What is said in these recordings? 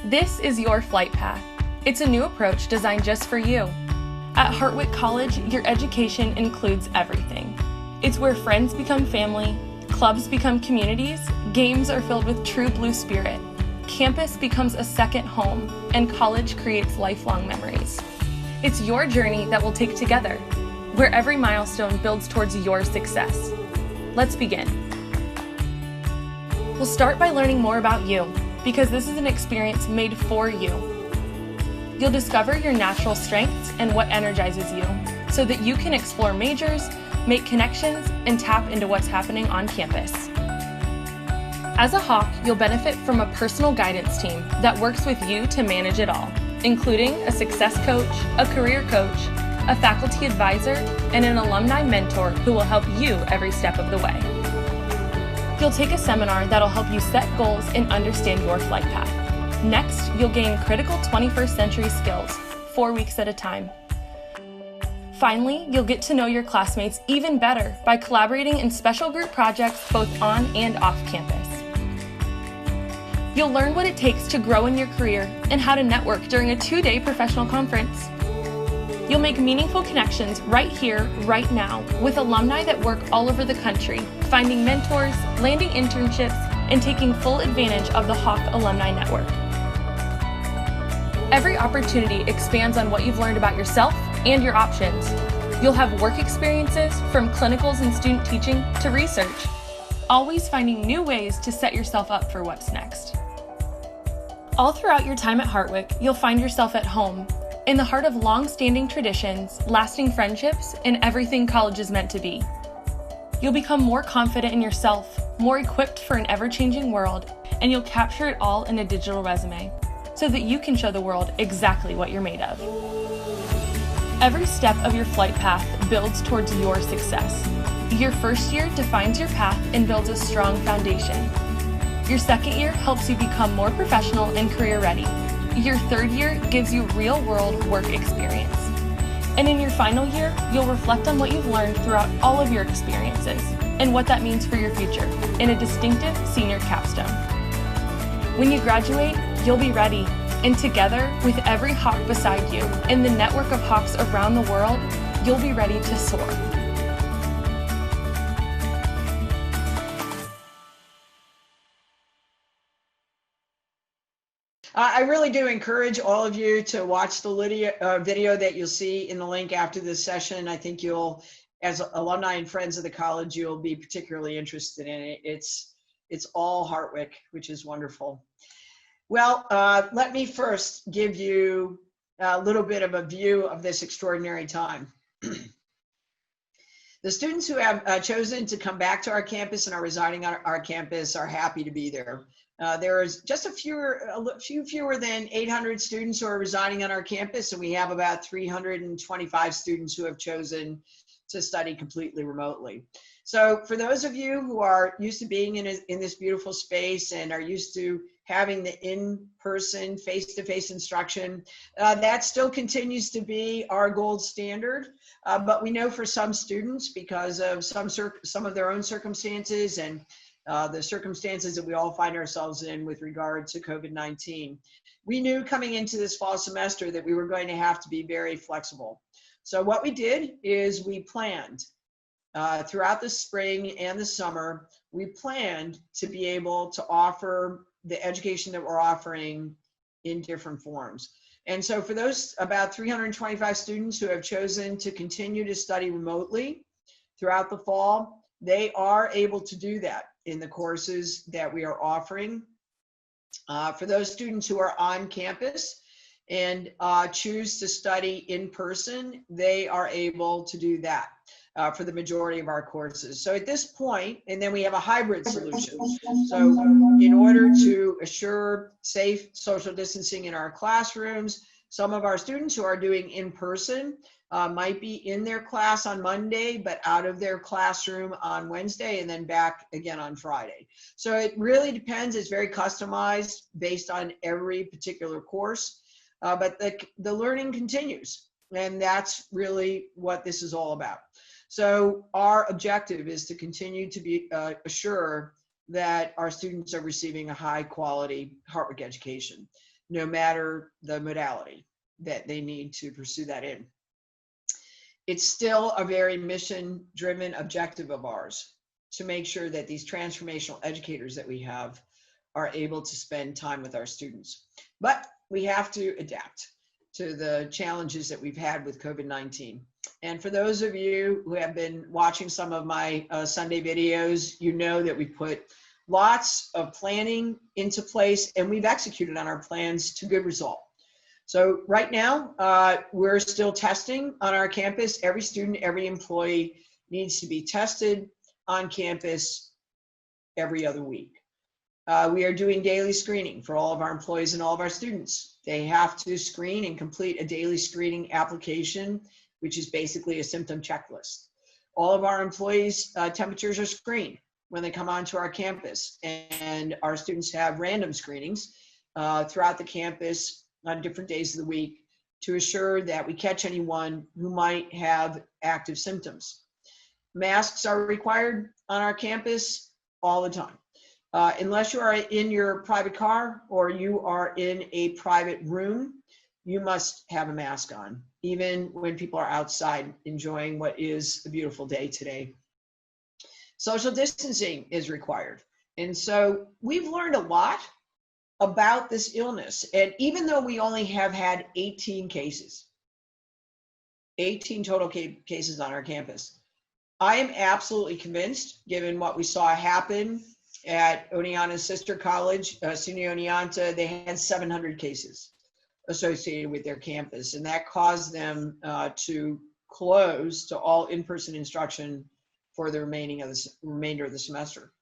This is your flight path. It's a new approach designed just for you. At Hartwick College, your education includes everything. It's where friends become family, clubs become communities, games are filled with true blue spirit, campus becomes a second home, and college creates lifelong memories. It's your journey that we'll take together, where every milestone builds towards your success. Let's begin. We'll start by learning more about you, because this is an experience made for you. You'll discover your natural strengths and what energizes you, so that you can explore majors, make connections, and tap into what's happening on campus. As a Hawk, you'll benefit from a personal guidance team that works with you to manage it all, including a success coach, a career coach, a faculty advisor, and an alumni mentor who will help you every step of the way. You'll take a seminar that'll help you set goals and understand your flight path. Next, you'll gain critical 21st century skills, 4 weeks at a time. Finally, you'll get to know your classmates even better by collaborating in special group projects both on and off campus. You'll learn what it takes to grow in your career and how to network during a 2-day professional conference. You'll make meaningful connections right here, right now, with alumni that work all over the country, finding mentors, landing internships, and taking full advantage of the Hawk Alumni Network. Every opportunity expands on what you've learned about yourself and your options. You'll have work experiences from clinicals and student teaching to research, always finding new ways to set yourself up for what's next. All throughout your time at Hartwick, you'll find yourself at home, in the heart of long-standing traditions, lasting friendships, and everything college is meant to be. You'll become more confident in yourself, more equipped for an ever-changing world, and you'll capture it all in a digital resume, so that you can show the world exactly what you're made of. Every step of your flight path builds towards your success. Your first year defines your path and builds a strong foundation. Your second year helps you become more professional and career ready. Your third year gives you real-world work experience. And in your final year, you'll reflect on what you've learned throughout all of your experiences and what that means for your future in a distinctive senior capstone. When you graduate, you'll be ready, and together with every Hawk beside you and the network of Hawks around the world, you'll be ready to soar. I really do encourage all of you to watch the video that you'll see in the link after this session. I think you'll, as alumni and friends of the college, you'll be particularly interested in it. It's all Hartwick, which is wonderful. Well, let me first give you a little bit of a view of this extraordinary time. The students who have chosen to come back to our campus and are residing on our campus are happy to be there. There is just a few fewer than 800 students who are residing on our campus, and we have about 325 students who have chosen to study completely remotely. So for those of you who are used to being in this beautiful space and are used to having the in-person, face-to-face instruction, that still continues to be our gold standard. But we know for some students, because of some of their own circumstances and the circumstances that we all find ourselves in with regard to COVID-19, we knew coming into this fall semester that we were going to have to be very flexible. So what we did is we planned throughout the spring and the summer, we planned to be able to offer the education that we're offering in different forms. And so for those about 325 students who have chosen to continue to study remotely throughout the fall, they are able to do that in the courses that we are offering. For those students who are on campus and choose to study in person, they are able to do that for the majority of our courses. So at this point, and then we have a hybrid solution. So in order to assure safe social distancing in our classrooms, some of our students who are doing in person might be in their class on Monday, but out of their classroom on Wednesday, and then back again on Friday. So it really depends. It's very customized based on every particular course, but the learning continues. And that's really what this is all about. So our objective is to continue to be assure that our students are receiving a high quality Hartwick education. no matter the modality that they need to pursue that in. It's still a very mission-driven objective of ours to make sure that these transformational educators that we have are able to spend time with our students. But we have to adapt to the challenges that we've had with COVID-19. And for those of you who have been watching some of my Sunday videos, you know that we put lots of planning into place and we've executed on our plans to good result. So right now, we're still testing on our campus. Every student, every employee needs to be tested on campus every other week. We are doing daily screening for all of our employees and all of our students. They have to screen and complete a daily screening application, which is basically a symptom checklist. All of our employees' temperatures are screened when they come onto our campus, and our students have random screenings throughout the campus on different days of the week to assure that we catch anyone who might have active symptoms. Masks are required on our campus all the time. Unless you are in your private car or you are in a private room, you must have a mask on, even when people are outside enjoying what is a beautiful day today. Social distancing is required. And so we've learned a lot about this illness. And even though we only have had 18 cases, 18 total cases on our campus, I am absolutely convinced, given what we saw happen at Oneonta's sister college, SUNY Oneonta, they had 700 cases associated with their campus, and that caused them to close to all in-person instruction for the remainder of the semester.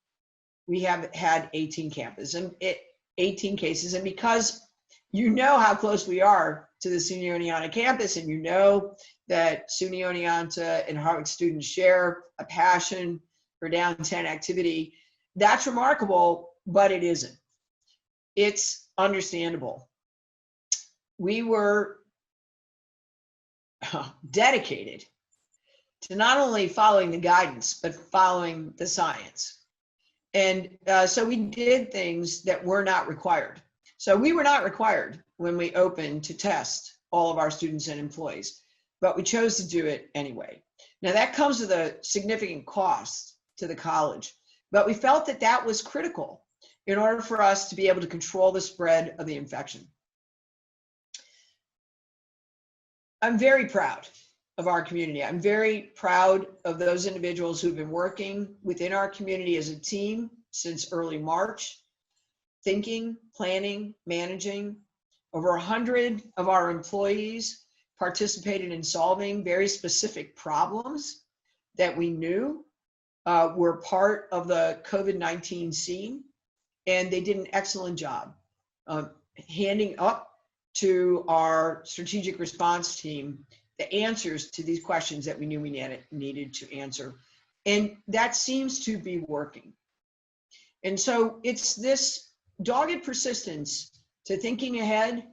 We have had 18 cases, and because you know how close we are to the SUNY Oneonta campus, and you know that SUNY Oneonta and Hartwick students share a passion for downtown activity, that's remarkable, but it isn't. It's understandable. We were dedicated to not only following the guidance, but following the science. And so we did things that were not required. So we were not required when we opened to test all of our students and employees, but we chose to do it anyway. Now that comes with a significant cost to the college, but we felt that that was critical in order for us to be able to control the spread of the infection. I'm very proud of our community. I'm very proud of those individuals who've been working within our community as a team since early March, thinking, planning, managing. Over 100 of our employees participated in solving very specific problems that we knew were part of the COVID-19 scene, and they did an excellent job handing up to our strategic response team the answers to these questions that we knew we needed to answer. And that seems to be working. And so it's this dogged persistence to thinking ahead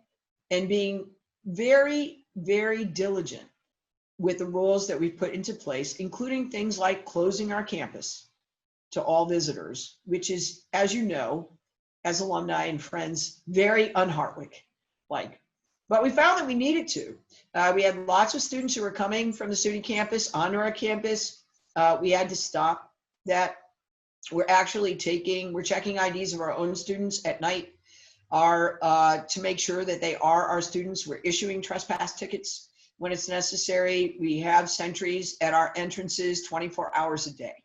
and being very, very diligent with the rules that we've put into place, including things like closing our campus to all visitors, which is, as you know, as alumni and friends, very un-Hartwick-like. But we found that we needed to. We had lots of students who were coming from the SUNY campus onto our campus. We had to stop that. We're checking IDs of our own students at night to make sure that they are our students. We're issuing trespass tickets when it's necessary. We have sentries at our entrances 24 hours a day.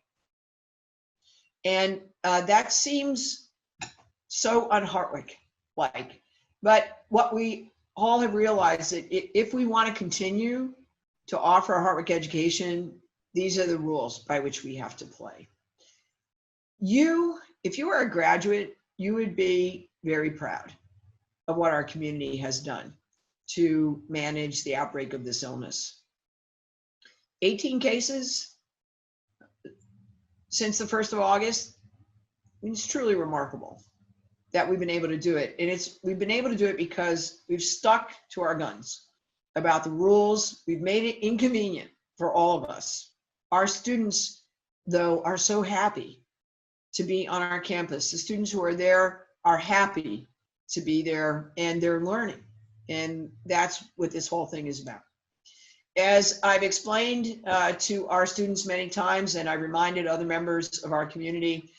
And that seems so un-Hartwick-like. But what we all have realized that if we want to continue to offer a Hartwick education, these are the rules by which we have to play. If you are a graduate, you would be very proud of what our community has done to manage the outbreak of this illness. 18 cases since the 1st of August, it's truly remarkable that we've been able to do it. And we've been able to do it because we've stuck to our guns about the rules. We've made it inconvenient for all of us. Our students, though, are so happy to be on our campus. The students who are there are happy to be there, and they're learning. And that's what this whole thing is about. As I've explained to our students many times, and I reminded other members of our community,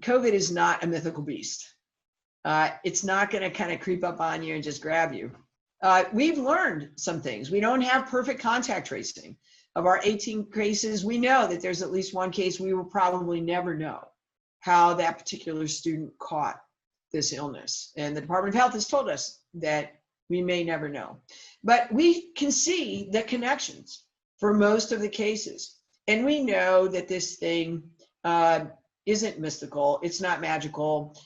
COVID is not a mythical beast. It's not going to kind of creep up on you and just grab you. We've learned some things. We don't have perfect contact tracing. Of our 18 cases, we know that there's at least one case we will probably never know how that particular student caught this illness. And the Department of Health has told us that we may never know. But we can see the connections for most of the cases. And we know that this thing isn't mystical, it's not magical.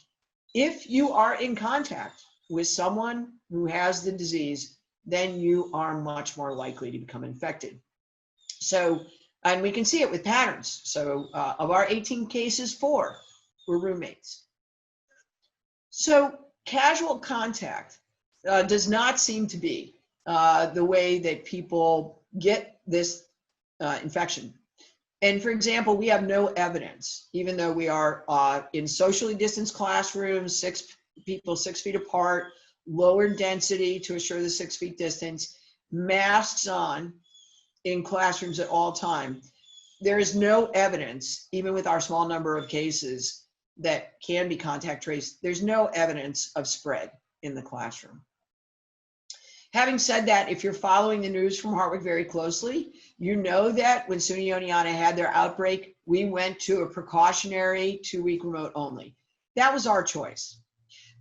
If you are in contact with someone who has the disease, then you are much more likely to become infected. So, and we can see it with patterns. So of our 18 cases, 4 were roommates. So casual contact does not seem to be the way that people get this infection. And for example, we have no evidence, even though we are in socially distanced classrooms, 6 people 6 feet apart, lower density to assure the 6 feet distance, masks on in classrooms at all time. There is no evidence, even with our small number of cases that can be contact traced, there's no evidence of spread in the classroom. Having said that, if you're following the news from Hartwick very closely, you know that when SUNY Oneonta had their outbreak, we went to a precautionary 2-week remote only. That was our choice.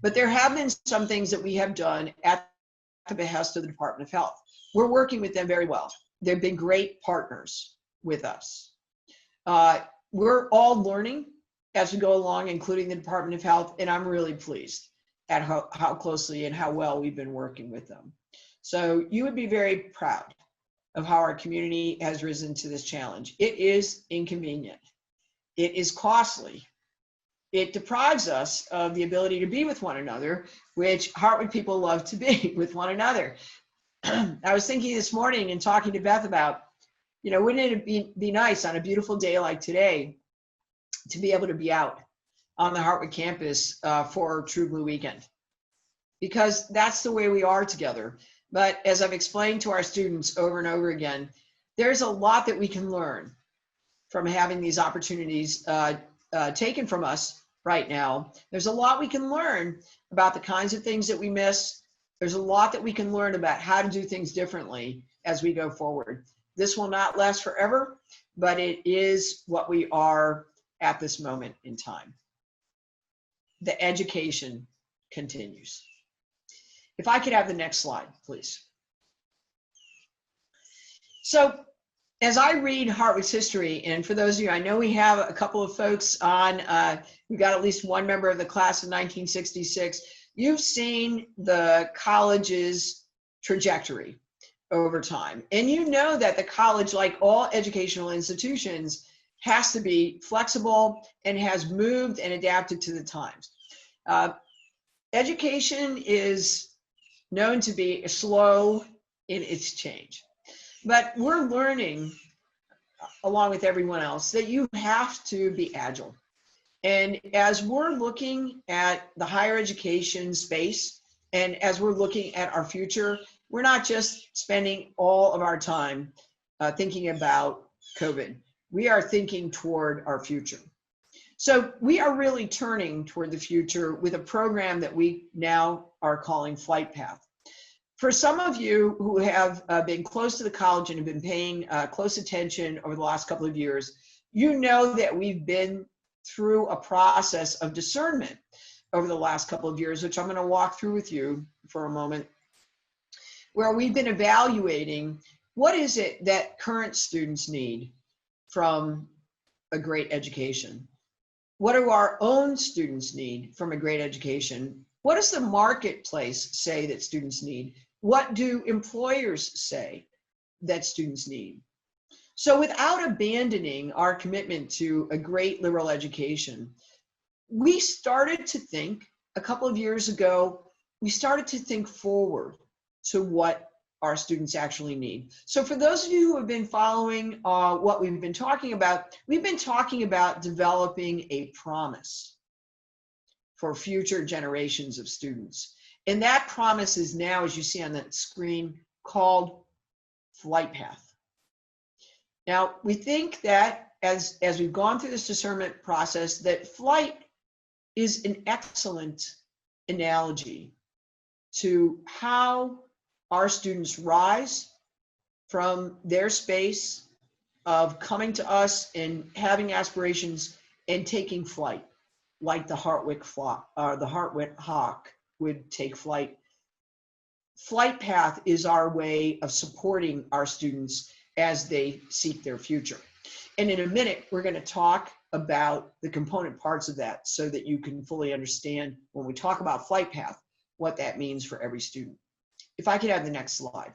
But there have been some things that we have done at the behest of the Department of Health. We're working with them very well. They've been great partners with us. We're all learning as we go along, including the Department of Health, and I'm really pleased at how closely and how well we've been working with them. So you would be very proud of how our community has risen to this challenge. It is inconvenient. It is costly. It deprives us of the ability to be with one another, which Hartwick people love to be with one another. I was thinking this morning and talking to Beth about, wouldn't it be nice on a beautiful day like today to be able to be out on the Hartwick campus for True Blue Weekend? Because that's the way we are together. But as I've explained to our students over and over again, there's a lot that we can learn from having these opportunities taken from us right now. There's a lot we can learn about the kinds of things that we miss. There's a lot that we can learn about how to do things differently as we go forward. This will not last forever, but it is what we are at this moment in time. The education continues. If I could have the next slide, please. So as I read Hartwick's history, and for those of you, I know we have a couple of folks on, we got at least one member of the class of 1966. You've seen the college's trajectory over time. And you know that the college, like all educational institutions, has to be flexible and has moved and adapted to the times. Education is known to be slow in its change. But we're learning, along with everyone else, that you have to be agile. And as we're looking at the higher education space, and as we're looking at our future, we're not just spending all of our time thinking about COVID. We are thinking toward our future. So we are really turning toward the future with a program that we now are calling Flight Path. For some of you who have been close to the college and have been paying close attention over the last couple of years, you know that we've been through a process of discernment over the last couple of years, which I'm going to walk through with you for a moment, where we've been evaluating what is it that current students need from a great education. What do our own students need from a great education? What does the marketplace say that students need? What do employers say that students need? So without abandoning our commitment to a great liberal education, we started to think a couple of years ago, we started to think forward to what our students actually need. So for those of you who have been following what we've been talking about developing a promise for future generations of students. And that promise is now, as you see on that screen, called Flight Path. Now, we think that as we've gone through this discernment process, that flight is an excellent analogy to how our students rise from their space of coming to us and having aspirations and taking flight, like the Hartwick hawk would take flight. Flight Path is our way of supporting our students as they seek their future. And in a minute, we're going to talk about the component parts of that so that you can fully understand when we talk about Flight Path, what that means for every student. If I could have the next slide.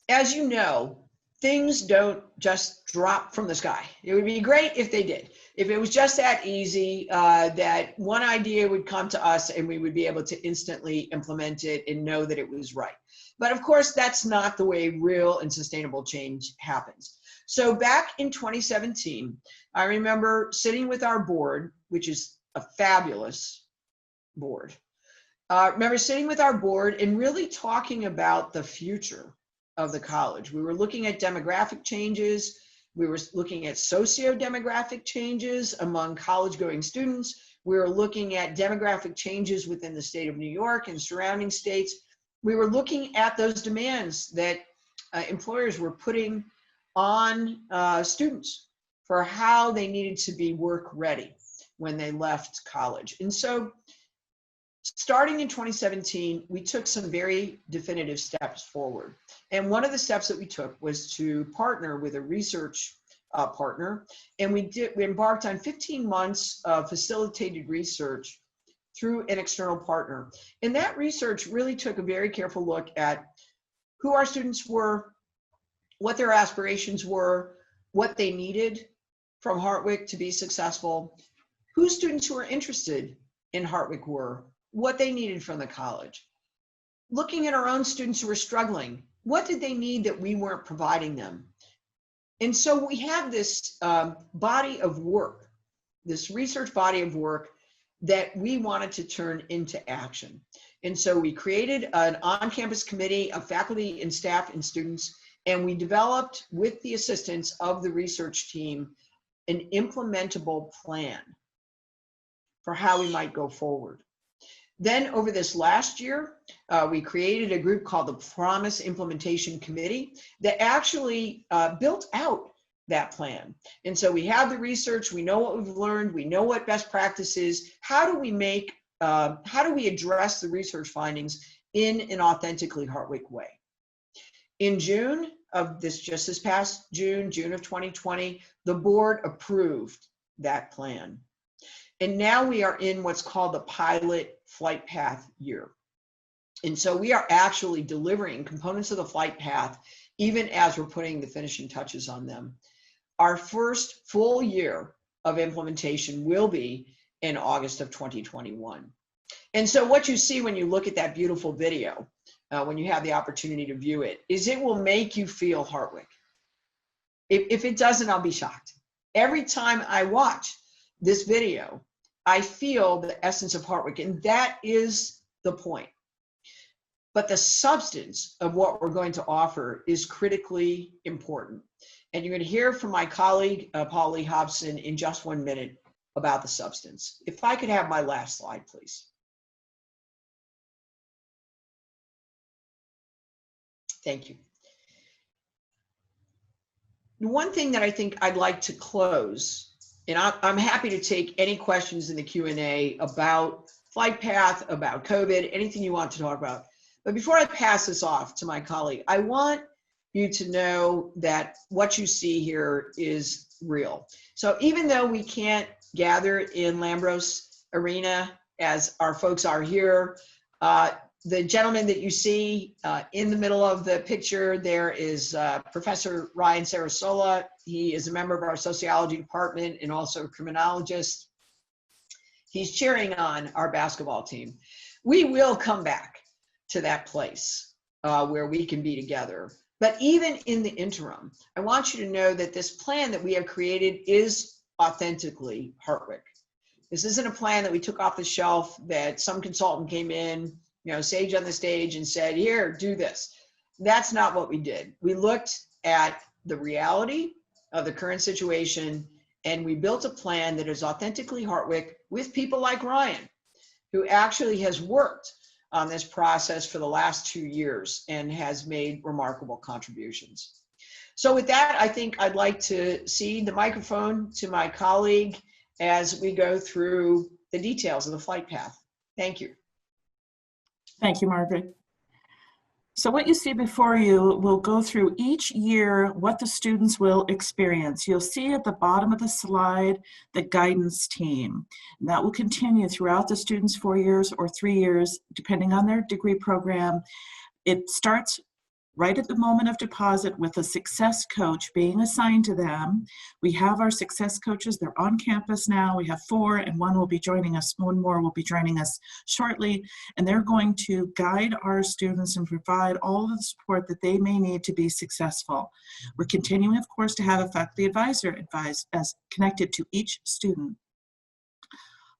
As you know, things don't just drop from the sky. It would be great if they did. If it was just that easy, that one idea would come to us and we would be able to instantly implement it and know that it was right. But of course, that's not the way real and sustainable change happens. So back in 2017, I remember sitting with our board, which is a fabulous board. Remember sitting with our board and really talking about the future of the college. We were looking at demographic changes. We were looking at socio-demographic changes among college-going students. We were looking at demographic changes within the state of New York and surrounding states. We were looking at those demands that employers were putting on students for how they needed to be work ready when they left college. And so starting in 2017, we took some very definitive steps forward. And one of the steps that we took was to partner with a research partner. And we embarked on 15 months of facilitated research through an external partner. And that research really took a very careful look at who our students were, what their aspirations were, what they needed from Hartwick to be successful, who students who were interested in Hartwick were, what they needed from the college. Looking at our own students who were struggling, what did they need that we weren't providing them? And so we have this body of work, this research body of work that we wanted to turn into action. And so we created an on-campus committee of faculty and staff and students, and we developed, with the assistance of the research team, an implementable plan for how we might go forward. Then over this last year, we created a group called the Promise Implementation Committee that actually built out that plan. And so we have the research, we know what we've learned, we know what best practice is. How do we address the research findings in an authentically Hartwick way? In June of just this past June of 2020, the board approved that plan. And now we are in what's called the pilot flight path year. And so we are actually delivering components of the flight path even as we're putting the finishing touches on them. Our first full year of implementation will be in August of 2021. And so what you see when you look at that beautiful video, when you have the opportunity to view it, is it will make you feel Hartwick. If it doesn't, I'll be shocked. Every time I watch this video, I feel the essence of Hartwick, and that is the point. But the substance of what we're going to offer is critically important. And you're going to hear from my colleague, Paul Lee Hobson, in just 1 minute about the substance. If I could have my last slide, please. Thank you. The one thing that I think I'd like to close, and I'm happy to take any questions in the Q&A about flight path, about COVID, anything you want to talk about. But before I pass this off to my colleague, I want you to know that what you see here is real. So even though we can't gather in Lambros Arena as our folks are here, the gentleman that you see in the middle of the picture there is Professor Ryan Sarasola. He is a member of our sociology department and also a criminologist. He's cheering on our basketball team. We will come back to that place where we can be together. But even in the interim, I want you to know that this plan that we have created is authentically Hartwick. This isn't a plan that we took off the shelf that some consultant came in, sage on the stage and said, here, do this. That's not what we did. We looked at the reality of the current situation, and we built a plan that is authentically Hartwick with people like Ryan, who actually has worked on this process for the last 2 years and has made remarkable contributions. So with that, I think I'd like to cede the microphone to my colleague as we go through the details of the flight path. Thank you. Thank you, Margaret. So what you see before you will go through each year what the students will experience. You'll see at the bottom of the slide the guidance team. And that will continue throughout the students' 4 years or 3 years, depending on their degree program. It starts right at the moment of deposit with a success coach being assigned to them. We have our success coaches, they're on campus now. We have 4 and one will be joining us, one more will be joining us shortly. And they're going to guide our students and provide all of the support that they may need to be successful. We're continuing, of course, to have a faculty advisor advise as connected to each student.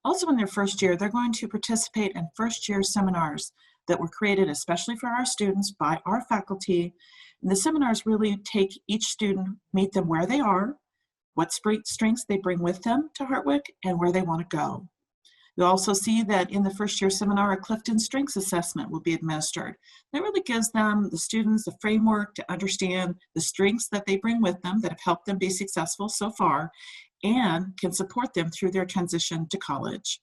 Also in their first year, they're going to participate in first year seminars that were created especially for our students by our faculty. And the seminars really take each student, meet them where they are, what strengths they bring with them to Hartwick, and where they want to go. You'll also see that in the first year seminar, a Clifton Strengths Assessment will be administered. That really gives them, the students, the framework to understand the strengths that they bring with them that have helped them be successful so far and can support them through their transition to college.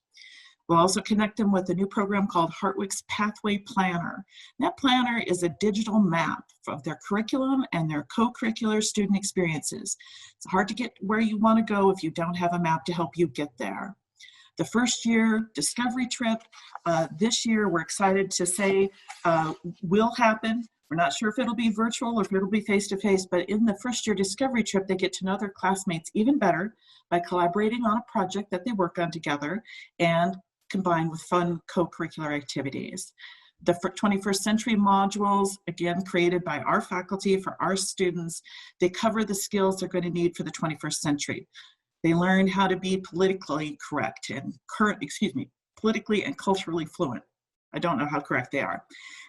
We'll also connect them with a new program called Hartwick's Pathway Planner. That planner is a digital map of their curriculum and their co-curricular student experiences. It's hard to get where you want to go if you don't have a map to help you get there. The first year discovery trip this year, we're excited to say will happen. We're not sure if it'll be virtual or if it'll be face-to-face, but in the first year discovery trip, they get to know their classmates even better by collaborating on a project that they work on together and combined with fun co-curricular activities. The 21st century modules, again, created by our faculty for our students, they cover the skills they're going to need for the 21st century. They learn how to be politically correct and politically and culturally fluent. I don't know how correct they are.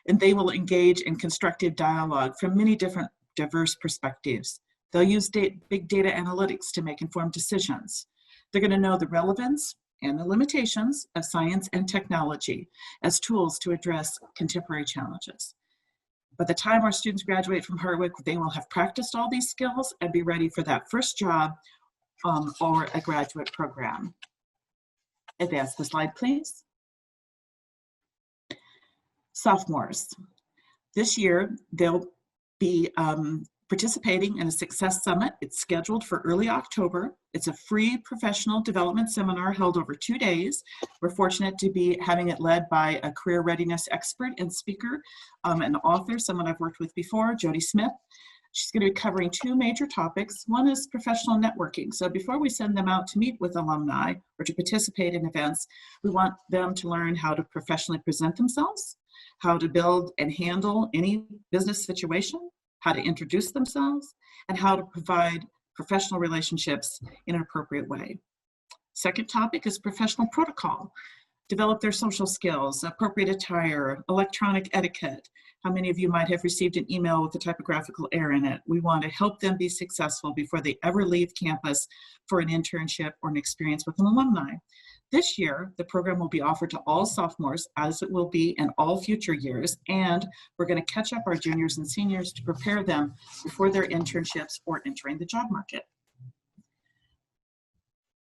And they will engage in constructive dialogue from many different diverse perspectives. They'll use big data analytics to make informed decisions. They're going to know the relevance and the limitations of science and technology as tools to address contemporary challenges. By the time our students graduate from Hartwick, they will have practiced all these skills and be ready for that first job or a graduate program. Advance the slide, please. Sophomores. This year, they'll be participating in a Success Summit. It's scheduled for early October. It's a free professional development seminar held over 2 days. We're fortunate to be having it led by a career readiness expert and speaker, an author, someone I've worked with before, Jody Smith. She's going to be covering 2 major topics. One is professional networking. So before we send them out to meet with alumni or to participate in events, we want them to learn how to professionally present themselves, how to build and handle any business situation, how to introduce themselves, and how to provide professional relationships in an appropriate way. Second topic is professional protocol. Develop their social skills, appropriate attire, electronic etiquette. How many of you might have received an email with a typographical error in it? We want to help them be successful before they ever leave campus for an internship or an experience with an alumni. This year, the program will be offered to all sophomores, as it will be in all future years, and we're going to catch up our juniors and seniors to prepare them before their internships or entering the job market.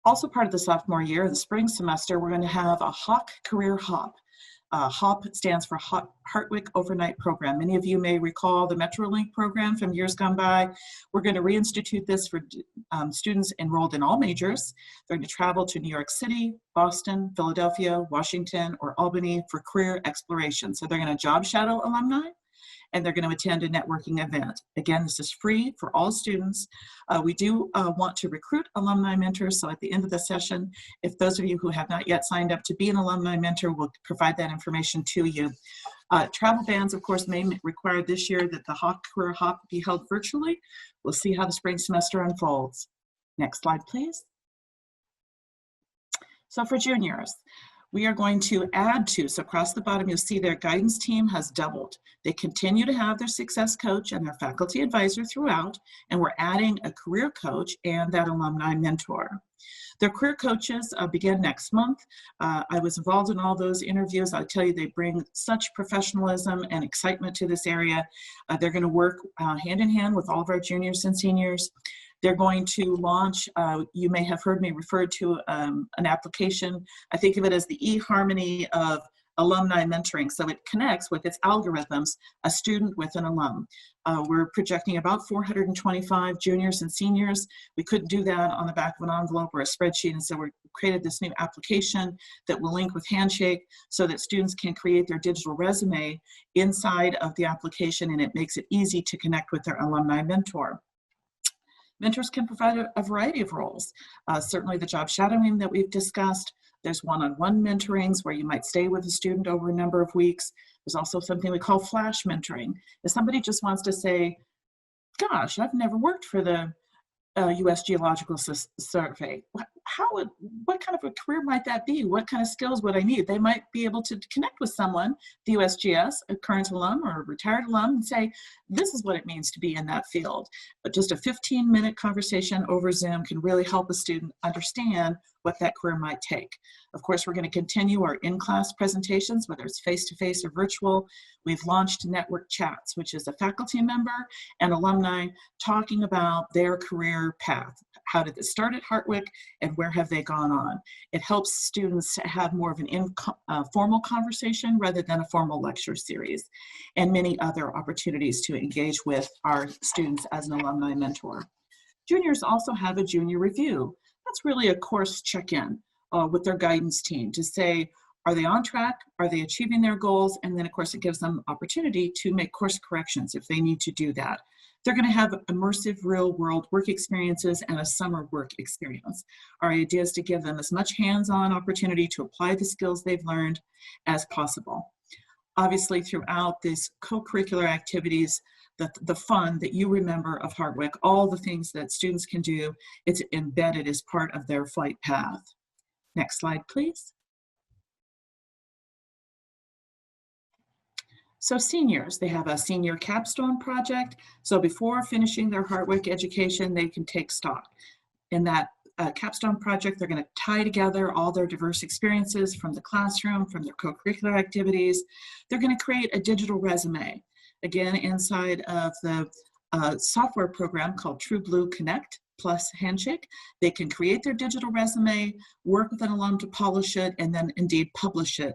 Also part of the sophomore year, the spring semester, we're going to have a HAWK Career Hop. HOP stands for Hartwick Overnight Program. Many of you may recall the MetroLink program from years gone by. We're going to reinstitute this for students enrolled in all majors. They're going to travel to New York City, Boston, Philadelphia, Washington, or Albany for career exploration. So they're going to job shadow alumni, and they're going to attend a networking event. Again, this is free for all students. We do want to recruit alumni mentors, so at the end of the session, if those of you who have not yet signed up to be an alumni mentor, we'll provide that information to you. Travel bans, of course, may require this year that the HAWK Career Hop be held virtually. We'll see how the spring semester unfolds. Next slide, please. So for juniors, we are going to add to, so across the bottom, you'll see their guidance team has doubled. They continue to have their success coach and their faculty advisor throughout, and we're adding a career coach and that alumni mentor. Their career coaches begin next month. I was involved in all those interviews. I tell you, they bring such professionalism and excitement to this area. They're going to work hand in hand with all of our juniors and seniors. They're going to launch, you may have heard me refer to an application. I think of it as the eHarmony of alumni mentoring. So it connects with its algorithms, a student with an alum. We're projecting about 425 juniors and seniors. We couldn't do that on the back of an envelope or a spreadsheet, and so we created this new application that will link with Handshake so that students can create their digital resume inside of the application, and it makes it easy to connect with their alumni mentor. Mentors can provide a variety of roles. Certainly the job shadowing that we've discussed. There's one-on-one mentorings where you might stay with a student over a number of weeks. There's also something we call flash mentoring. If somebody just wants to say, gosh, I've never worked for the U.S. Geological Survey. What kind of a career might that be? What kind of skills would I need? They might be able to connect with someone, the USGS, a current alum or a retired alum, and say, this is what it means to be in that field. But just a 15-minute conversation over Zoom can really help a student understand what that career might take. Of course, we're going to continue our in-class presentations, whether it's face-to-face or virtual. We've launched Network Chats, which is a faculty member and alumni talking about their career path. How did it start at Hartwick and where have they gone on? It helps students have more of an informal conversation rather than a formal lecture series, and many other opportunities to engage with our students as an alumni mentor. Juniors also have a junior review. That's really a course check-in with their guidance team to say, are they on track? Are they achieving their goals? And then of course it gives them opportunity to make course corrections if they need to do that. They're going to have immersive real-world work experiences and a summer work experience. Our idea is to give them as much hands-on opportunity to apply the skills they've learned as possible. Obviously, throughout these co-curricular activities, the fun that you remember of Hartwick, all the things that students can do, it's embedded as part of their flight path. Next slide, please. So seniors, they have a senior capstone project. So before finishing their Hartwick education, they can take stock. In that capstone project, they're going to tie together all their diverse experiences from the classroom, from their co-curricular activities. They're going to create a digital resume. Again, inside of the software program called TrueBlue Connect plus Handshake, they can create their digital resume, work with an alum to polish it, and then indeed publish it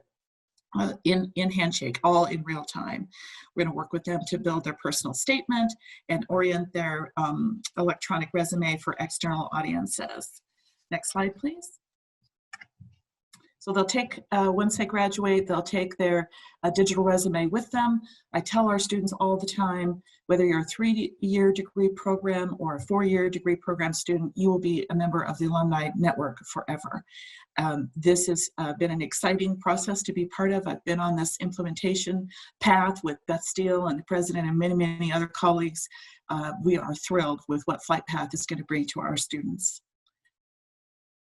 in Handshake, all in real time. We're going to work with them to build their personal statement and orient their electronic resume for external audiences. Next slide, please. So they'll take, once they graduate, they'll take their digital resume with them. I tell our students all the time, whether you're a 3-year degree program or a 4-year degree program student, you will be a member of the alumni network forever. This has been an exciting process to be part of. I've been on this implementation path with Beth Steele and the president and many, many other colleagues. We are thrilled with what FlightPath is going to bring to our students.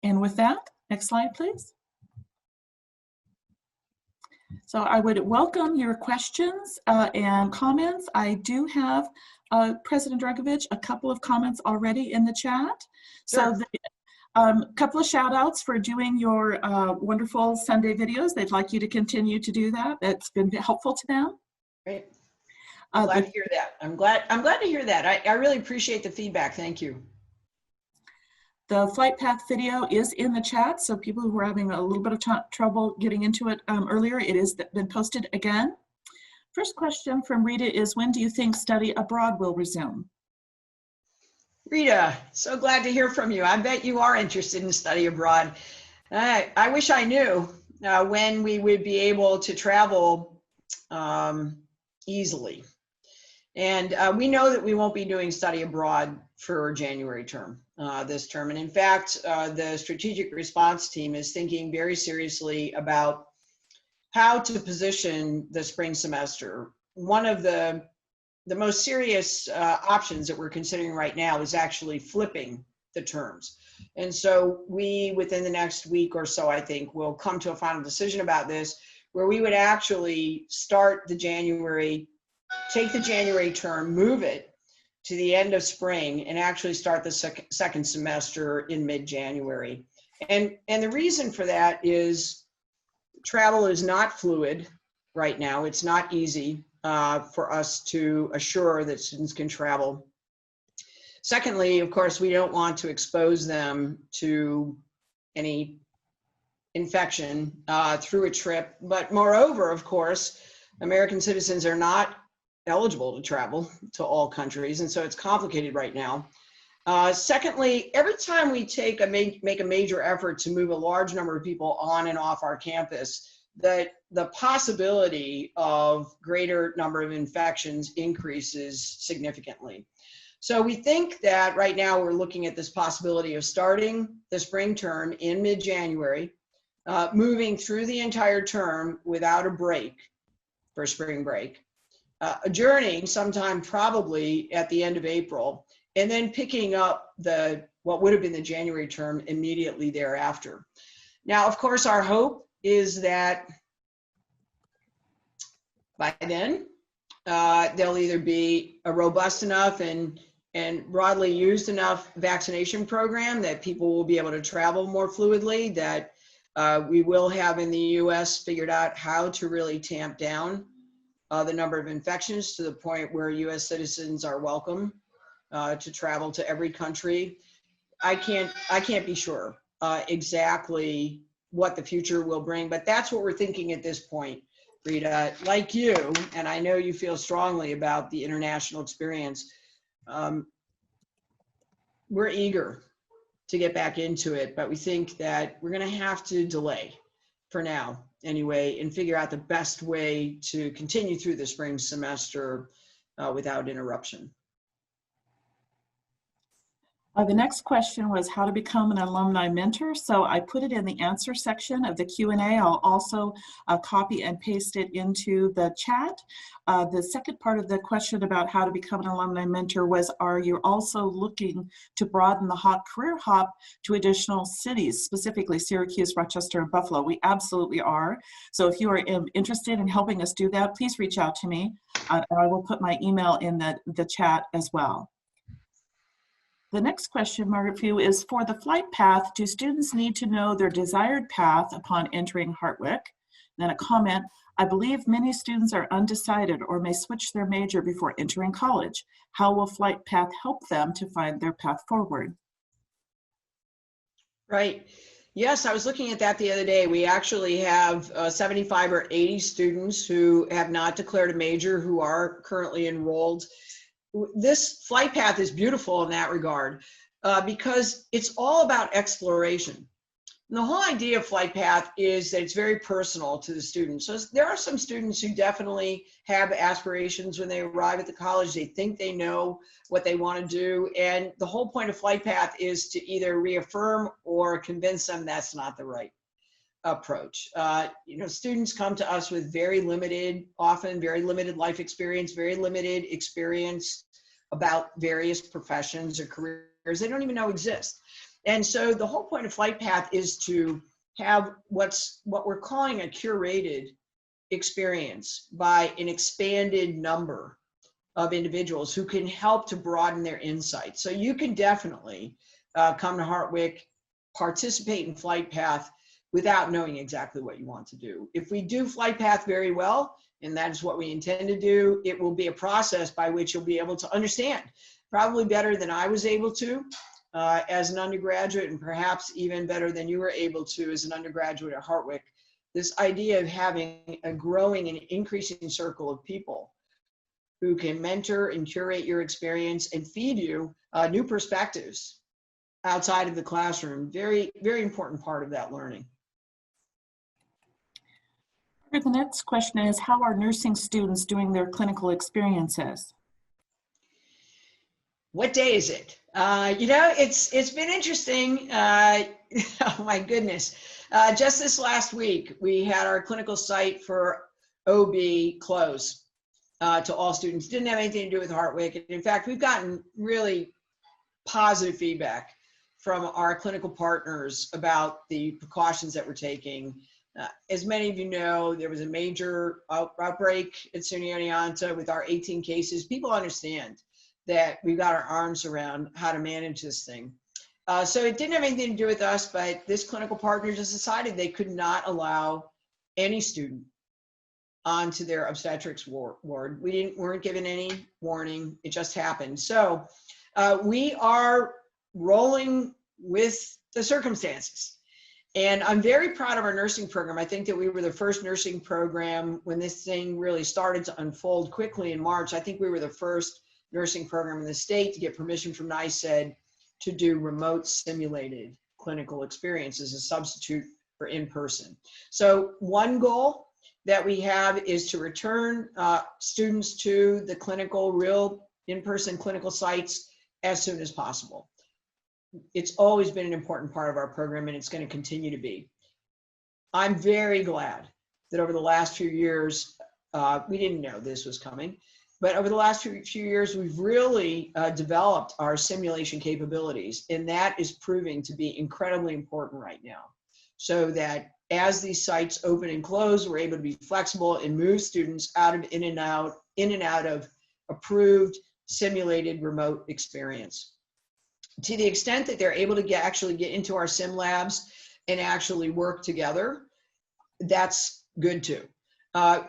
And with that, next slide, please. So I would welcome your questions and comments. I do have, President Dragovich, a couple of comments already in the chat. Sure. So a couple of shout outs for doing your wonderful Sunday videos. They'd like you to continue to do that. That's been helpful to them. Great. I'm glad to hear that. I'm glad to hear that. I really appreciate the feedback. Thank you. The flight path video is in the chat, so people who were having a little bit of trouble getting into it earlier, it has been posted again. First question from Rita is, when do you think study abroad will resume? Rita, so glad to hear from you. I bet you are interested in study abroad. I wish I knew when we would be able to travel easily. And we know that we won't be doing study abroad for January term, this term. And in fact, the strategic response team is thinking very seriously about how to position the spring semester. One of the most serious options that we're considering right now is actually flipping the terms. And so we, within the next week or so, I think, will come to a final decision about this, where we would actually start the January, take the January term, move it to the end of spring, and actually start the second semester in mid-January. And the reason for that is travel is not fluid right now. It's not easy for us to assure that students can travel. Secondly, of course, we don't want to expose them to any infection through a trip. But moreover, of course, American citizens are not eligible to travel to all countries, and so it's complicated right now. Secondly, every time we make a major effort to move a large number of people on and off our campus, that the possibility of greater number of infections increases significantly. So we think that right now we're looking at this possibility of starting the spring term in mid-January, moving through the entire term without a break for spring break, adjourning sometime probably at the end of April, and then picking up what would have been the January term immediately thereafter. Now, of course, our hope is that by then there'll either be a robust enough and broadly used enough vaccination program that people will be able to travel more fluidly, that we will have in the US figured out how to really tamp down the number of infections to the point where US citizens are welcome to travel to every country. I can't be sure exactly what the future will bring, but that's what we're thinking at this point, Rita. Like you, and I know you feel strongly about the international experience, we're eager to get back into it, but we think that we're going to have to delay for now anyway and figure out the best way to continue through the spring semester without interruption. The next question was how to become an alumni mentor. So I put it in the answer section of the Q&A. I'll also copy and paste it into the chat. The second part of the question about how to become an alumni mentor was, are you also looking to broaden the career hop to additional cities, specifically Syracuse, Rochester, and Buffalo? We absolutely are. So if you are interested in helping us do that, please reach out to me. And I will put my email in the chat as well. The next question, Margaret, for you is, for the flight path, do students need to know their desired path upon entering Hartwick? Then a comment, I believe many students are undecided or may switch their major before entering college. How will flight path help them to find their path forward? Right. Yes, I was looking at that the other day. We actually have 75 or 80 students who have not declared a major who are currently enrolled. This flight path is beautiful in that regard because it's all about exploration. And the whole idea of flight path is that it's very personal to the student. So there are some students who definitely have aspirations when they arrive at the college. They think they know what they want to do. And the whole point of flight path is to either reaffirm or convince them that's not the right approach. Students come to us with often very limited life experience, very limited experience about various professions or careers they don't even know exist. And so the whole point of flight path is to have what we're calling a curated experience by an expanded number of individuals who can help to broaden their insight. So you can definitely come to Hartwick, participate in flight path without knowing exactly what you want to do. If we do flight path very well, and that is what we intend to do, it will be a process by which you'll be able to understand, probably better than I was able to as an undergraduate, and perhaps even better than you were able to as an undergraduate at Hartwick, this idea of having a growing and increasing circle of people who can mentor and curate your experience and feed you new perspectives outside of the classroom. Very, very important part of that learning. The next question is, how are nursing students doing their clinical experiences? What day is it? It's been interesting. Oh my goodness. Just this last week, we had our clinical site for OB close to all students. Didn't have anything to do with Hartwick. In fact, we've gotten really positive feedback from our clinical partners about the precautions that we're taking. As many of you know, there was a major outbreak at SUNY Oneonta with our 18 cases. People understand that we've got our arms around how to manage this thing. So it didn't have anything to do with us, but this clinical partner just decided they could not allow any student onto their obstetrics ward. We weren't given any warning. It just happened. So we are rolling with the circumstances. And I'm very proud of our nursing program. I think that we were the first nursing program when this thing really started to unfold quickly in March. I think we were the first nursing program in the state to get permission from NICEAD to do remote simulated clinical experience as a substitute for in-person. So one goal that we have is to return students to the clinical, real in-person clinical sites as soon as possible. It's always been an important part of our program, and it's going to continue to be. I'm very glad that over the last few years, we didn't know this was coming, but over the last few years, we've really developed our simulation capabilities, and that is proving to be incredibly important right now. So that as these sites open and close, we're able to be flexible and move students in and out of approved simulated remote experience. To the extent that they're able to actually get into our sim labs and actually work together, that's good too.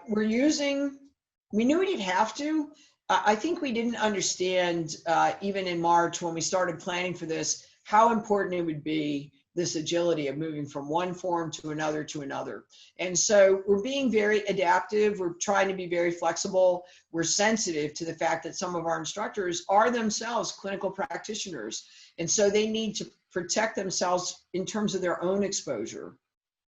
We knew we'd have to. I think we didn't understand, even in March when we started planning for this, how important it would be, this agility of moving from one form to another. And so we're being very adaptive. We're trying to be very flexible. We're sensitive to the fact that some of our instructors are themselves clinical practitioners. And so they need to protect themselves in terms of their own exposure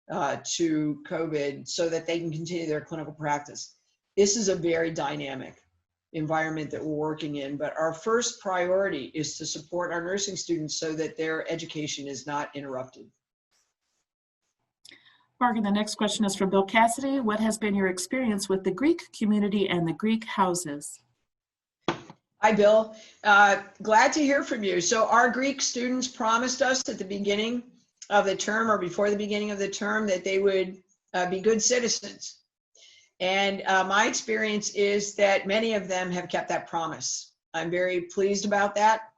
to COVID so that they can continue their clinical practice. This is a very dynamic environment that we're working in, but our first priority is to support our nursing students so that their education is not interrupted. Margaret, the next question is from Bill Cassidy. What has been your experience with the Greek community and the Greek houses? Hi, Bill. Glad to hear from you. So our Greek students promised us at the beginning of the term or before the beginning of the term that they would be good citizens. And my experience is that many of them have kept that promise. I'm very pleased about that.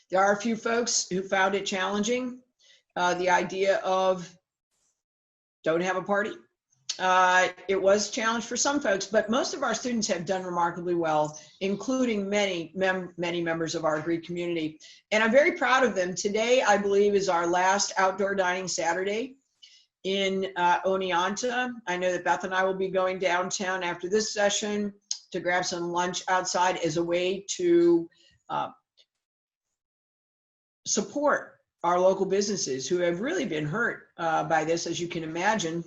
There are a few folks who found it challenging. The idea of don't have a party. It was a challenge for some folks, but most of our students have done remarkably well, including many members of our Greek community. And I'm very proud of them. Today, I believe, is our last outdoor dining Saturday in Oneonta. I know that Beth and I will be going downtown after this session to grab some lunch outside as a way to support our local businesses who have really been hurt by this, as you can imagine.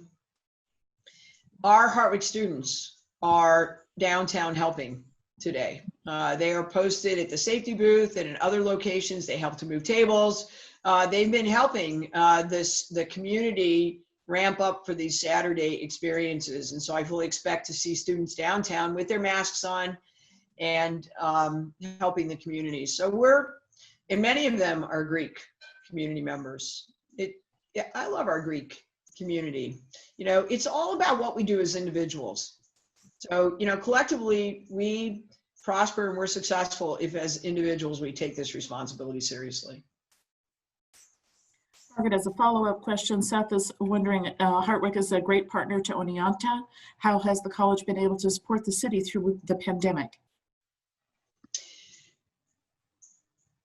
Our Hartwick students are downtown helping today. They are posted at the safety booth and in other locations. They help to move tables. They've been helping the community ramp up for these Saturday experiences. And so I fully expect to see students downtown with their masks on and helping the community. So and many of them are Greek community members. I love our Greek community. You know, it's all about what we do as individuals. So, you know, collectively we prosper and we're successful if as individuals we take this responsibility seriously. Margaret, as a follow-up question, Seth is wondering, Hartwick is a great partner to Oneonta. How has the college been able to support the city through the pandemic?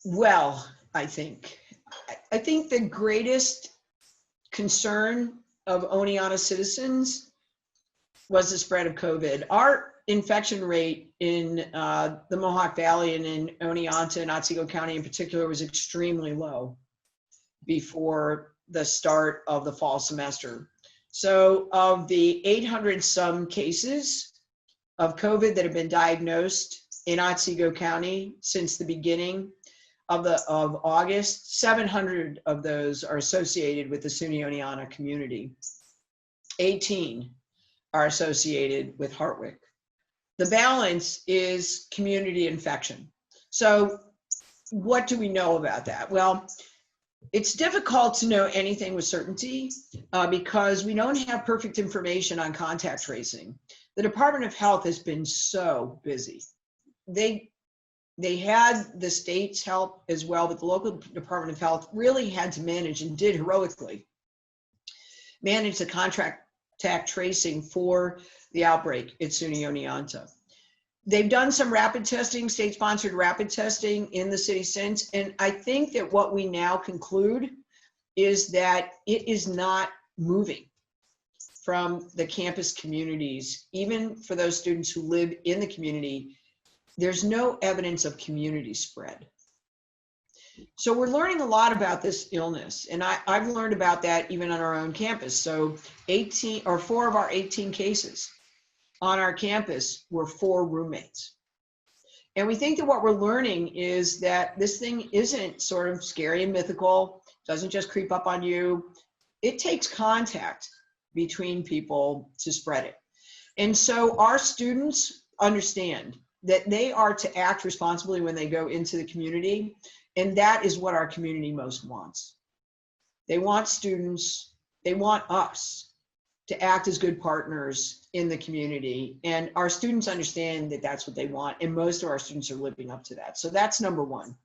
Well, I think the greatest concern of Oneonta citizens was the spread of COVID. Our infection rate in the Mohawk Valley and in Oneonta and Otsego County in particular was extremely low before the start of the fall semester. So of the 800 some cases of COVID that have been diagnosed in Otsego County since the beginning of August, 700 of those are associated with the SUNY Oneonta community. 18 are associated with Hartwick. The balance is community infection. So what do we know about that? Well, It's difficult to know anything with certainty because we don't have perfect information on contact tracing. The Department of Health has been so busy. They had the state's help as well, but the local Department of Health really had to manage, and did heroically manage, the contact tracing for the outbreak at SUNY Oneonta. They've done some rapid testing, state-sponsored rapid testing in the city since, and I think that what we now conclude is that it is not moving from the campus communities, even for those students who live in the community. There's no evidence of community spread. So we're learning a lot about this illness, and I've learned about that even on our own campus. So 4 of our 18 cases on our campus were 4 roommates. And we think that what we're learning is that this thing isn't sort of scary and mythical, doesn't just creep up on you. It takes contact between people to spread it. And so our students understand that they are to act responsibly when they go into the community. And that is what our community most wants. They want students, they want us to act as good partners in the community. And our students understand that that's what they want. And most of our students are living up to that. So that's number one.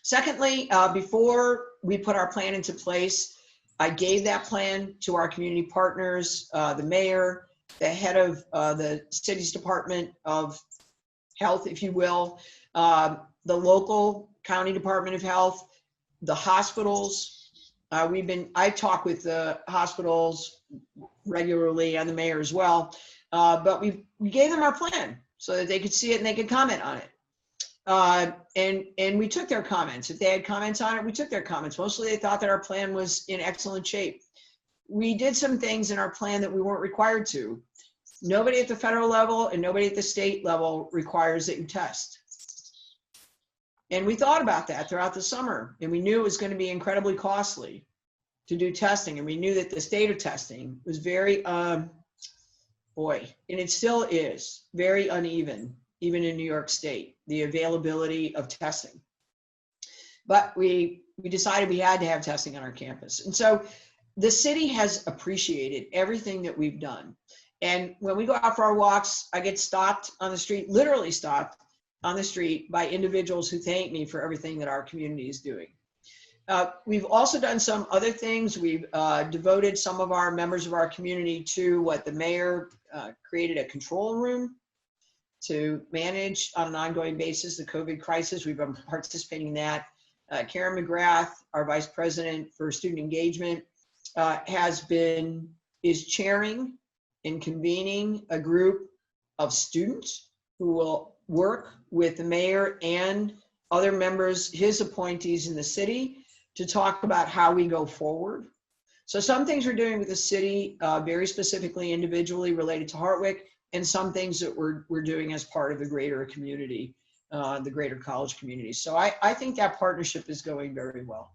Secondly, before we put our plan into place, I gave that plan to our community partners, the mayor, the head of the city's Department of Health, if you will, the local county Department of Health, the hospitals. I talk with the hospitals regularly, and the mayor as well, but we gave them our plan so that they could see it and they could comment on it. And we took their comments. If they had comments on it, we took their comments. Mostly they thought that our plan was in excellent shape. We did some things in our plan that we weren't required to. Nobody at the federal level and nobody at the state level requires that you test. And we thought about that throughout the summer, and we knew it was going to be incredibly costly to do testing. And we knew that the state of testing was very, and it still is very uneven, even in New York State, the availability of testing. But we decided we had to have testing on our campus. And so the city has appreciated everything that we've done. And when we go out for our walks, I get stopped on the street, literally stopped on the street by individuals who thank me for everything that our community is doing. We've also done some other things. We've devoted some of our members of our community to what the mayor created, a control room to manage on an ongoing basis the COVID crisis. We've been participating in that. Karen McGrath, our vice president for student engagement, is chairing and convening a group of students who will work with the mayor and other members, his appointees in the city, to talk about how we go forward. So some things we're doing with the city, very specifically individually related to Hartwick, and some things that we're doing as part of the greater community, the greater college community. So I think that partnership is going very well.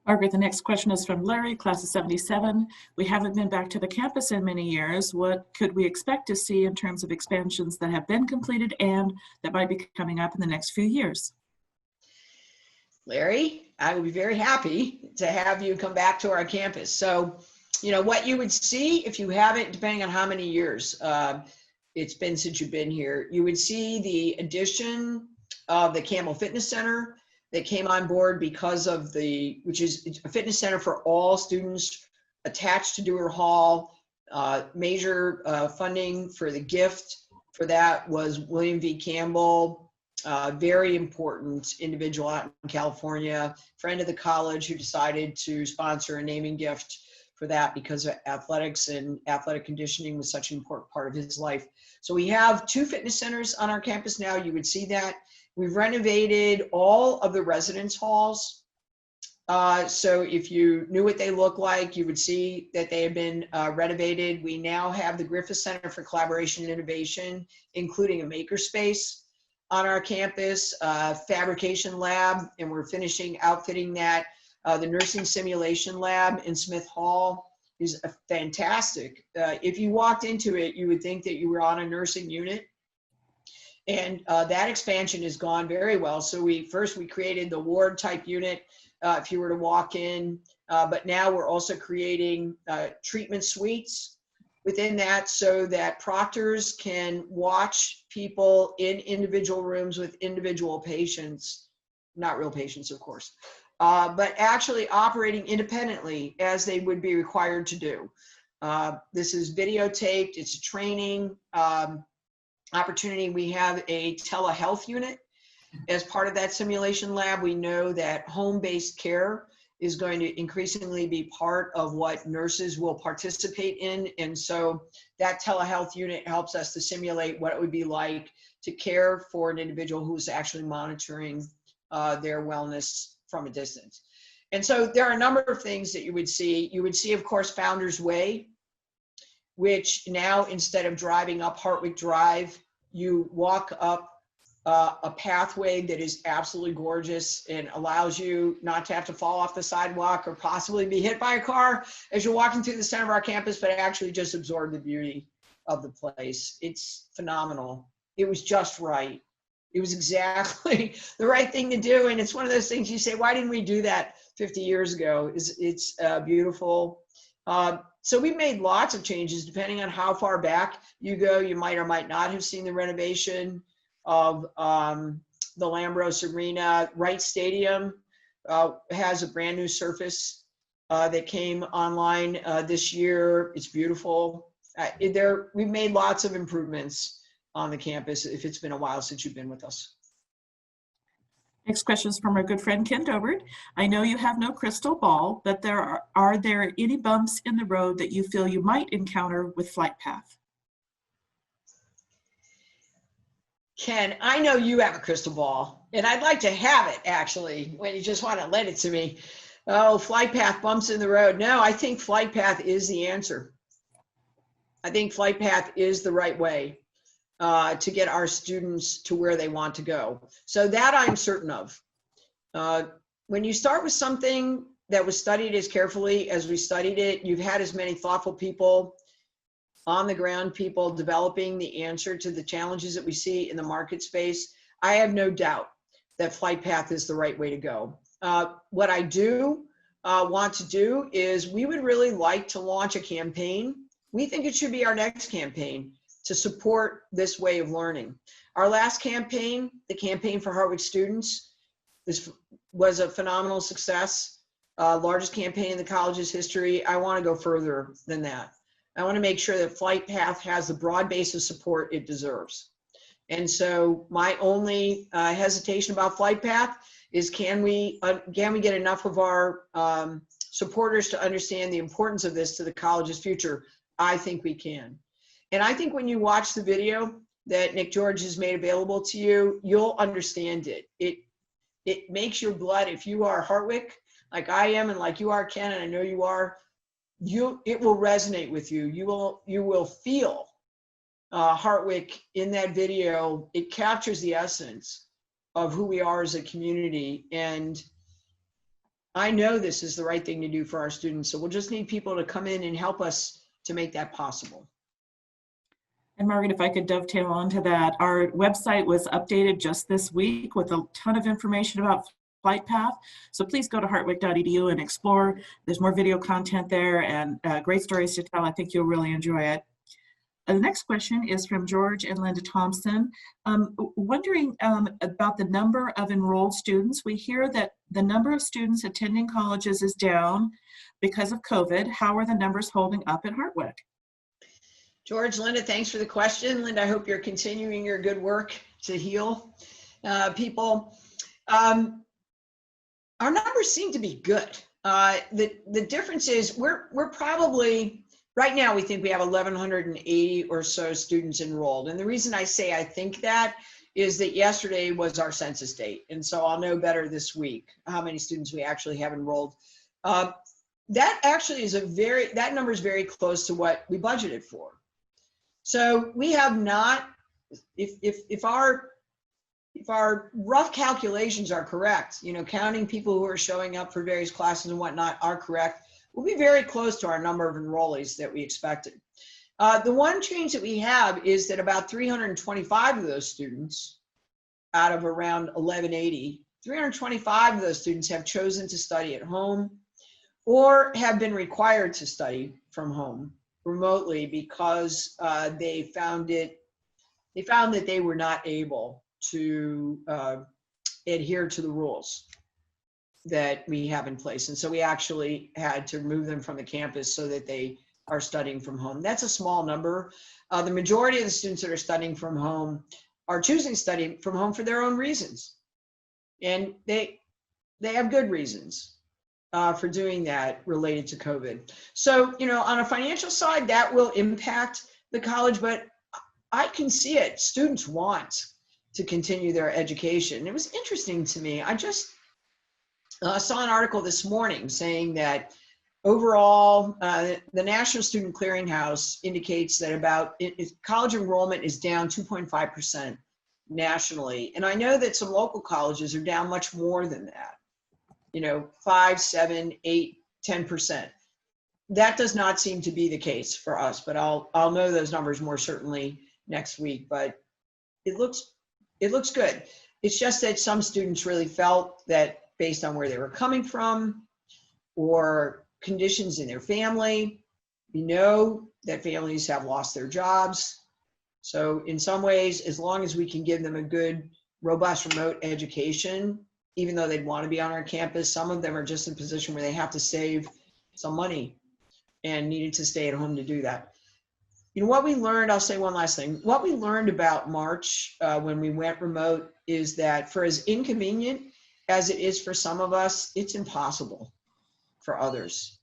Margaret, the next question is from Larry, class of 77. We haven't been back to the campus in many years. What could we expect to see in terms of expansions that have been completed and that might be coming up in the next few years? Larry, I would be very happy to have you come back to our campus. So, you know, what you would see if you haven't, depending on how many years it's been since you've been here, you would see the addition of the Campbell Fitness Center that came on board because of which is a fitness center for all students attached to Dewar Hall. Major funding for the gift for that was William V. Campbell, very important individual out in California, friend of the college who decided to sponsor a naming gift for that because athletics and athletic conditioning was such an important part of his life. So we have 2 fitness centers on our campus now. You would see that. We've renovated all of the residence halls. So if you knew what they look like, you would see that they have been renovated. We now have the Griffith Center for Collaboration and Innovation, including a makerspace on our campus, fabrication lab, and we're finishing outfitting that. The nursing simulation lab in Smith Hall is fantastic. If you walked into it, you would think that you were on a nursing unit. And that expansion has gone very well. So we created the ward type unit if you were to walk in, but now we're also creating treatment suites within that so that proctors can watch people in individual rooms with individual patients, not real patients, of course, but actually operating independently as they would be required to do. This is videotaped. It's a training opportunity. We have a telehealth unit as part of that simulation lab. We know that home-based care is going to increasingly be part of what nurses will participate in. And so that telehealth unit helps us to simulate what it would be like to care for an individual who's actually monitoring their wellness from a distance. And so there are a number of things that you would see. You would see, of course, Founders Way, which now instead of driving up Hartwick Drive, you walk up a pathway that is absolutely gorgeous and allows you not to have to fall off the sidewalk or possibly be hit by a car as you're walking through the center of our campus, but actually just absorb the beauty of the place. It's phenomenal. It was just right. It was exactly the right thing to do. And it's one of those things you say, why didn't we do that 50 years ago? It's beautiful. So we've made lots of changes depending on how far back you go. You might or might not have seen the renovation of the Lambros Arena. Wright Stadium has a brand new surface that came online this year. It's beautiful. We've made lots of improvements on the campus if it's been a while since you've been with us. Next question is from our good friend Ken Dobert. I know you have no crystal ball, but are there any bumps in the road that you feel you might encounter with FlightPath? Ken, I know you have a crystal ball, and I'd like to have it actually when you just want to lend it to me. Oh, FlightPath bumps in the road. No, I think FlightPath is the answer. I think FlightPath is the right way to get our students to where they want to go. So that I'm certain of. When you start with something that was studied as carefully as we studied it, you've had as many thoughtful people, on the ground people developing the answer to the challenges that we see in the market space, I have no doubt that FlightPath is the right way to go. What I do want to do is we would really like to launch a campaign. We think it should be our next campaign to support this way of learning. Our last campaign, the Campaign for Hartwick Students, was a phenomenal success, largest campaign in the college's history. I want to go further than that. I want to make sure that FlightPath has the broad base of support it deserves. And so my only hesitation about FlightPath is can we get enough of our supporters to understand the importance of this to the college's future? I think we can. And I think when you watch the video that Nick George has made available to you, you'll understand it. It makes your blood, if you are Hartwick, like I am and like you are, Ken, and I know you are, it will resonate with you. You will feel Hartwick in that video. It captures the essence of who we are as a community. And I know this is the right thing to do for our students. So we'll just need people to come in and help us to make that possible. And Margaret, if I could dovetail onto that, our website was updated just this week with a ton of information about FlightPath. So please go to hartwick.edu and explore. There's more video content there and great stories to tell. I think you'll really enjoy it. The next question is from George and Linda Thompson. Wondering about the number of enrolled students. We hear that the number of students attending colleges is down because of COVID. How are the numbers holding up at Hartwick? George, Linda, thanks for the question. Linda, I hope you're continuing your good work to heal people. Our numbers seem to be good. The difference is we're probably, right now we think we have 1,180 or so students enrolled. And the reason I say I think that is that yesterday was our census date. And so I'll know better this week how many students we actually have enrolled. That actually is that number is very close to what we budgeted for. So we have not, if our rough calculations are correct, counting people who are showing up for various classes and whatnot are correct, we'll be very close to our number of enrollees that we expected. The one change that we have is that about 325 of those students out of around 1180, 325 of those students have chosen to study at home or have been required to study from home remotely because they found that they were not able to adhere to the rules that we have in place. And so we actually had to remove them from the campus so that they are studying from home. That's a small number. The majority of the students that are studying from home are choosing to study from home for their own reasons. And they have good reasons for doing that related to COVID. So, on a financial side, that will impact the college, but I can see it. Students want to continue their education. It was interesting to me. I just saw an article this morning saying that overall, the National Student Clearinghouse indicates that college enrollment is down 2.5% nationally. And I know that some local colleges are down much more than that, 5, 7, 8, 10%. That does not seem to be the case for us, but I'll know those numbers more certainly next week. But it looks good. It's just that some students really felt that based on where they were coming from or conditions in their family, we know that families have lost their jobs. So in some ways, as long as we can give them a good, robust remote education, even though they'd want to be on our campus, some of them are just in a position where they have to save some money and needed to stay at home to do that. What we learned, I'll say one last thing. What we learned about March when we went remote is that for as inconvenient as it is for some of us, it's impossible for others.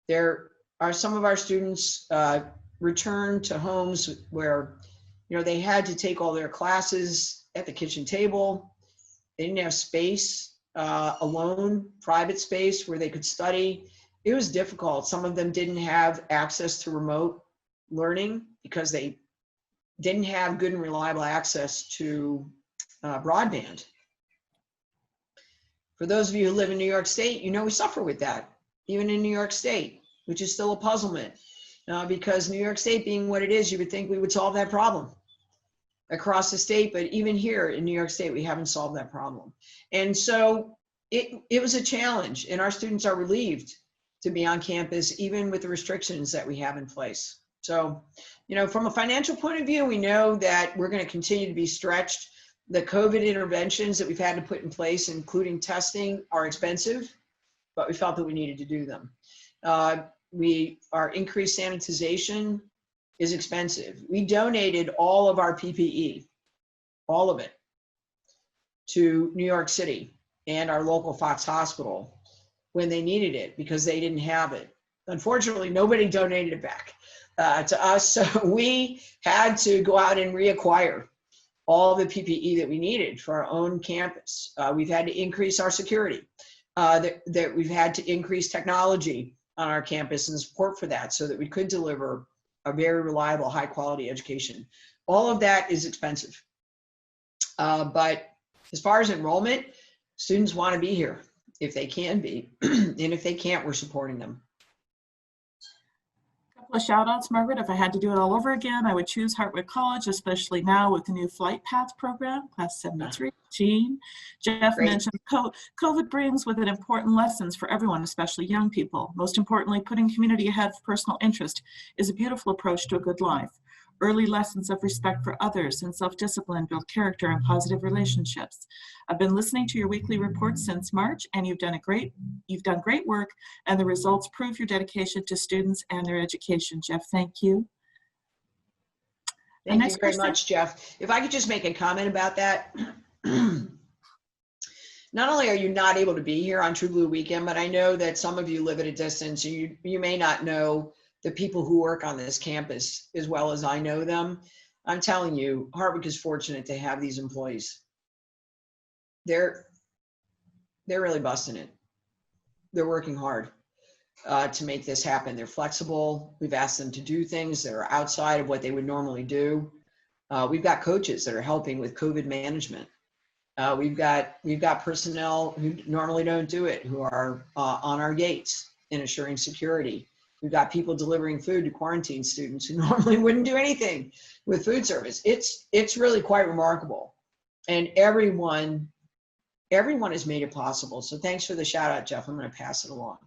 There are some of our students returned to homes where, they had to take all their classes at the kitchen table. They didn't have space, alone, private space where they could study. It was difficult. Some of them didn't have access to remote learning because they didn't have good and reliable access to broadband. For those of you who live in New York State, we suffer with that, even in New York State, which is still a puzzlement because New York State being what it is, you would think we would solve that problem across the state, but even here in New York State, we haven't solved that problem. And so it was a challenge, and our students are relieved to be on campus, even with the restrictions that we have in place. So, from a financial point of view, we know that we're going to continue to be stretched. The COVID interventions that we've had to put in place, including testing, are expensive, but we felt that we needed to do them. Our increased sanitization is expensive. We donated all of our PPE, all of it, to New York City and our local Fox Hospital when they needed it because they didn't have it. Unfortunately, nobody donated it back to us, so we had to go out and reacquire all the PPE that we needed for our own campus. We've had to increase our security, that we've had to increase technology on our campus and support for that so that we could deliver a very reliable, high quality education. All of that is expensive. But as far as enrollment, students want to be here if they can be, and if they can't, we're supporting them. A couple of shout outs, Margaret. If I had to do it all over again, I would choose Hartwick College, especially now with the new Flight Path program, class 73. Jean. Jeff Great. mentioned COVID brings with it important lessons for everyone, especially young people. Most importantly, putting community ahead of personal interest is a beautiful approach to a good life. Early lessons of respect for others and self-discipline build character and positive relationships. I've been listening to your weekly reports since March, and you've done great work, and the results prove your dedication to students and their education. Jeff, thank you. Thank you very much, Jeff. If I could just make a comment about that. Not only are you not able to be here on True Blue Weekend, but I know that some of you live at a distance. You may not know the people who work on this campus as well as I know them. I'm telling you, Hartwick is fortunate to have these employees. They're really busting it. They're working hard to make this happen. They're flexible. We've asked them to do things that are outside of what they would normally do. We've got coaches that are helping with COVID management. We've got personnel who normally don't do it, who are on our gates and assuring security. We've got people delivering food to quarantine students who normally wouldn't do anything with food service. It's really quite remarkable. And everyone has made it possible. So thanks for the shout out, Jeff. I'm going to pass it along.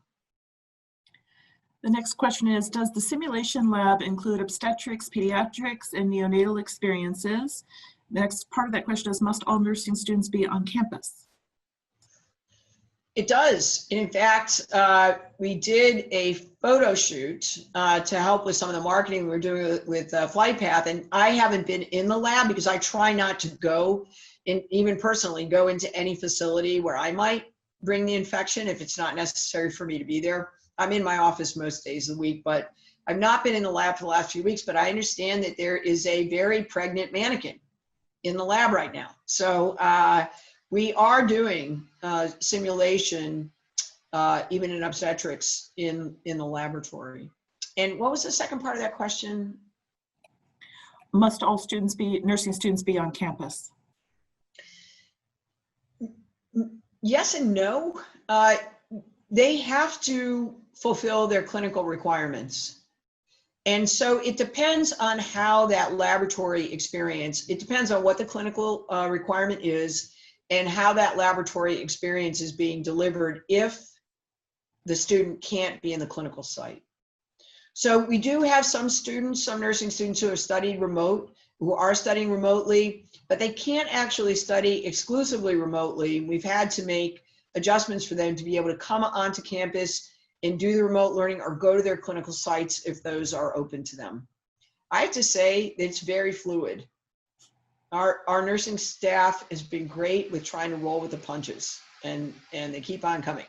The next question is, does the simulation lab include obstetrics, pediatrics, and neonatal experiences? The next part of that question is, must all nursing students be on campus? It does. In fact, we did a photo shoot to help with some of the marketing we were doing with FlightPath, and I haven't been in the lab because I try not to go, even personally, go into any facility where I might bring the infection if it's not necessary for me to be there. I'm in my office most days of the week, but I've not been in the lab for the last few weeks, but I understand that there is a very pregnant mannequin in the lab right now. So we are doing simulation, even in obstetrics in the laboratory. And what was the second part of that question? Must all nursing students be on campus? Yes and no. They have to fulfill their clinical requirements. And so it depends on how that laboratory experience, it depends on what the clinical requirement is and how that laboratory experience is being delivered if the student can't be in the clinical site. So we do have some students, some nursing students who are studying remotely, but they can't actually study exclusively remotely. We've had to make adjustments for them to be able to come onto campus and do the remote learning or go to their clinical sites if those are open to them. I have to say it's very fluid. Our nursing staff has been great with trying to roll with the punches, and they keep on coming.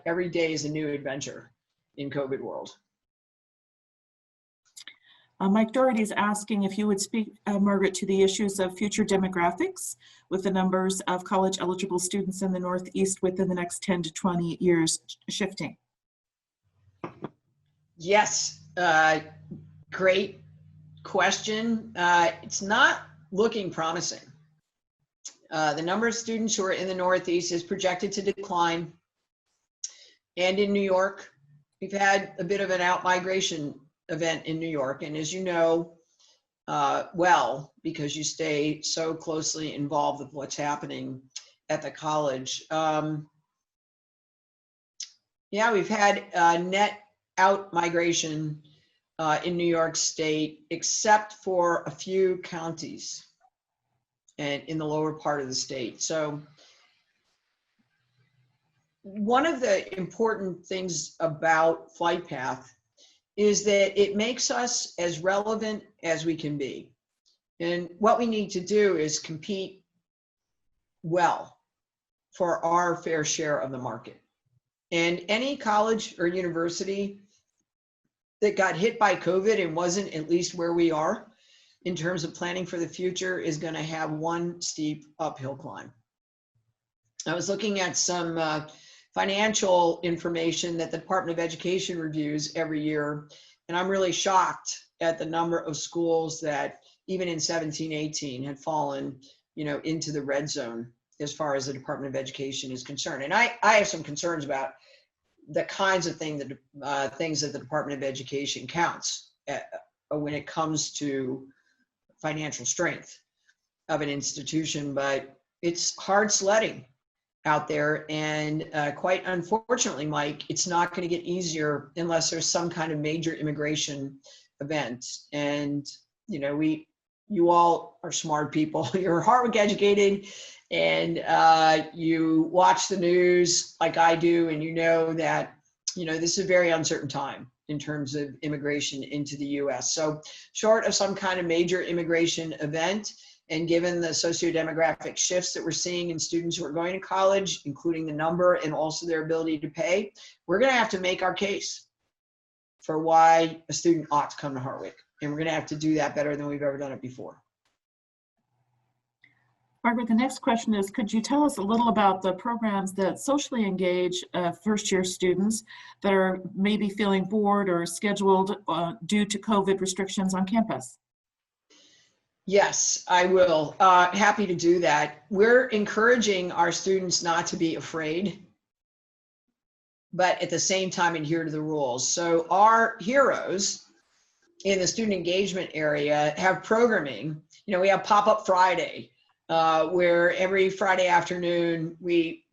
Every day is a new adventure in COVID world. Mike Doherty is asking if you would speak, Margaret, to the issues of future demographics with the numbers of college eligible students in the Northeast within the next 10 to 20 years shifting. Yes, great question. It's not looking promising. The number of students who are in the Northeast is projected to decline. And in New York, we've had a bit of an out-migration event in New York. And as you know, well, because you stay so closely involved with what's happening at the college. Yeah, we've had net out migration in New York State, except for a few counties and in the lower part of the state. So one of the important things about FlightPath is that it makes us as relevant as we can be. And what we need to do is compete well for our fair share of the market. And any college or university that got hit by COVID and wasn't at least where we are in terms of planning for the future is going to have one steep uphill climb. I was looking at some financial information that the Department of Education reviews every year, and I'm really shocked at the number of schools that even in 17-18 had fallen, into the red zone as far as the Department of Education is concerned. And I have some concerns about the kinds of things that the Department of Education counts when it comes to financial strength of an institution, but it's hard sledding out there. And quite unfortunately, Mike, it's not going to get easier unless there's some kind of major immigration event. And, you all are smart people. You're Harvard educated, and you watch the news like I do, and you know that, this is a very uncertain time in terms of immigration into the US. So short of some kind of major immigration event, and given the socio-demographic shifts that we're seeing in students who are going to college, including the number and also their ability to pay, we're going to have to make our case for why a student ought to come to Hartwick. And we're going to have to do that better than we've ever done it before. Margaret, the next question is, could you tell us a little about the programs that socially engage first-year students that are maybe feeling bored or scheduled due to COVID restrictions on campus? Yes, I will. Happy to do that. We're encouraging our students not to be afraid. but at the same time adhere to the rules. So our heroes in the student engagement area have programming. You know, we have Pop-Up Friday, where every Friday afternoon we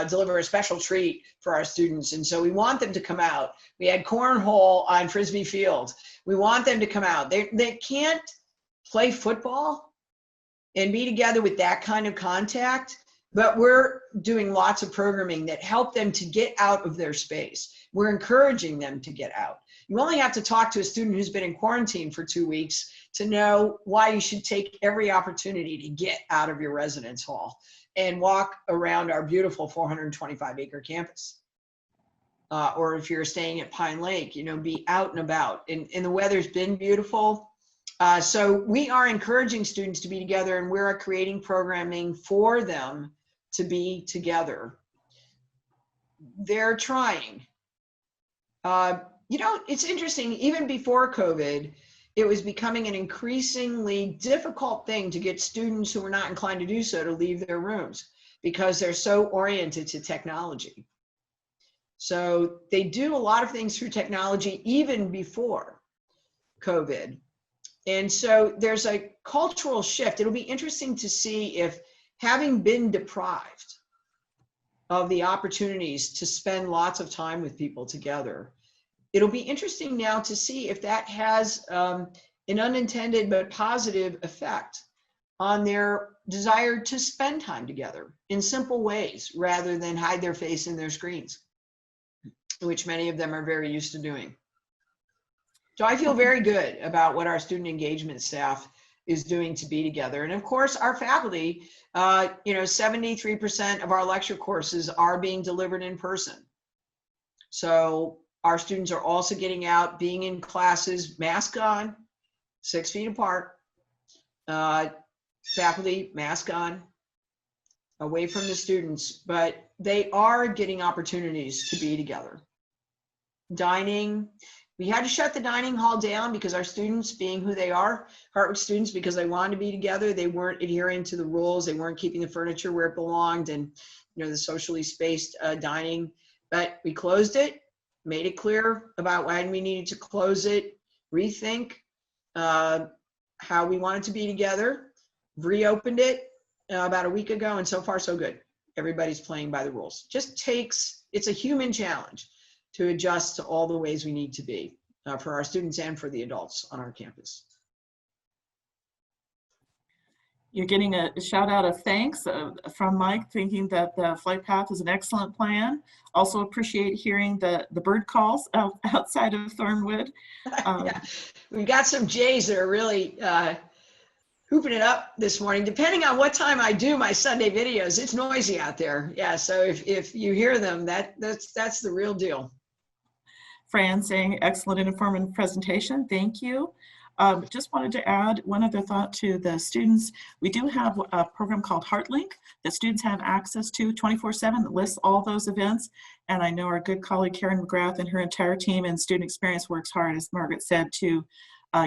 deliver a special treat for our students. And so we want them to come out. We had cornhole on Frisbee Field. We want them to come out. They can't play football and be together with that kind of contact, but we're doing lots of programming that help them to get out of their space. We're encouraging them to get out. You only have to talk to a student who's been in quarantine for 2 weeks to know why you should take every opportunity to get out of your residence hall and walk around our beautiful 425-acre campus. Or if you're staying at Pine Lake, you know, be out and about. And the weather's been beautiful. So we are encouraging students to be together, and we're creating programming for them to be together. They're trying. You know, it's interesting, even before COVID, it was becoming an increasingly difficult thing to get students who were not inclined to do so to leave their rooms because they're so oriented to technology. So they do a lot of things through technology even before COVID. And so there's a cultural shift. It'll be interesting to see if, having been deprived of the opportunities to spend lots of time with people together, it'll be interesting now to see if that has an unintended but positive effect on their desire to spend time together in simple ways rather than hide their face in their screens, which many of them are very used to doing. So I feel very good about what our student engagement staff is doing to be together. And of course, our faculty, you know, 73% of our lecture courses are being delivered in person. So our students are also getting out, being in classes, mask on, 6 feet apart. Faculty, mask on, away from the students, but they are getting opportunities to be together. Dining, we had to shut the dining hall down because our students, being who they are, Hartwick students, because they wanted to be together, they weren't adhering to the rules, they weren't keeping the furniture where it belonged, and you know, the socially spaced dining. But we closed it, made it clear about why we needed to close it, rethink how we wanted to be together, reopened it about a week ago, and so far so good. Everybody's playing by the rules. Just takes, it's a human challenge to adjust to all the ways we need to be for our students and for the adults on our campus. You're getting a shout out of thanks from Mike, thinking that the flight path is an excellent plan. Also appreciate hearing the bird calls outside of Thornwood. Yeah. We've got some jays that are really hooping it up this morning. Depending on what time I do my Sunday videos, it's noisy out there. Yeah, so if you hear them, that's the real deal. Fran saying, excellent and informative presentation. Thank you. Just wanted to add one other thought to the students. We do have a program called HeartLink that students have access to 24/7 that lists all those events. And I know our good colleague Karen McGrath and her entire team in student experience works hard, as Margaret said, to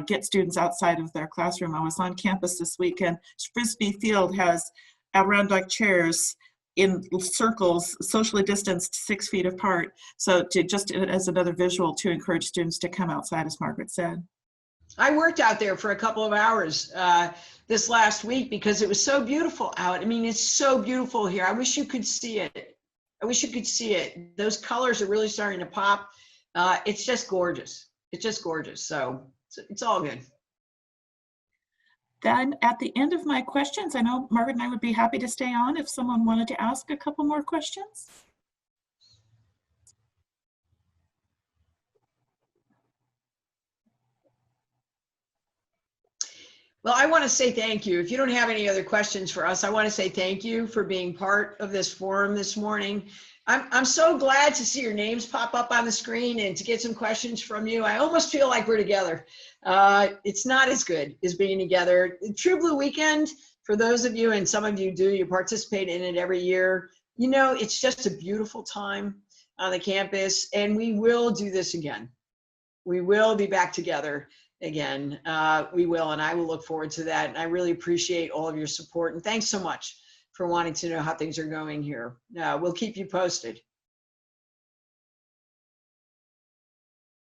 get students outside of their classroom. I was on campus this weekend. Frisbee Field has Adirondack chairs in circles, socially distanced 6 feet apart. So just as another visual to encourage students to come outside, as Margaret said. I worked out there for a couple of hours this last week because it was so beautiful out. I mean, it's so beautiful here. I wish you could see it. I wish you could see it. Those colors are really starting to pop. It's just gorgeous. It's just gorgeous. So it's all good. Then at the end of my questions, I know Margaret and I would be happy to stay on if someone wanted to ask a couple more questions. Well, I want to say thank you. If you don't have any other questions for us, I want to say thank you for being part of this forum this morning. I'm so glad to see your names pop up on the screen and to get some questions from you. I almost feel like we're together. It's not as good as being together. True Blue Weekend, for those of you, and some of you do, you participate in it every year. You know, it's just a beautiful time on the campus, and we will do this again. We will be back together again. We will, and I will look forward to that. And I really appreciate all of your support, and thanks so much for wanting to know how things are going here. We'll keep you posted.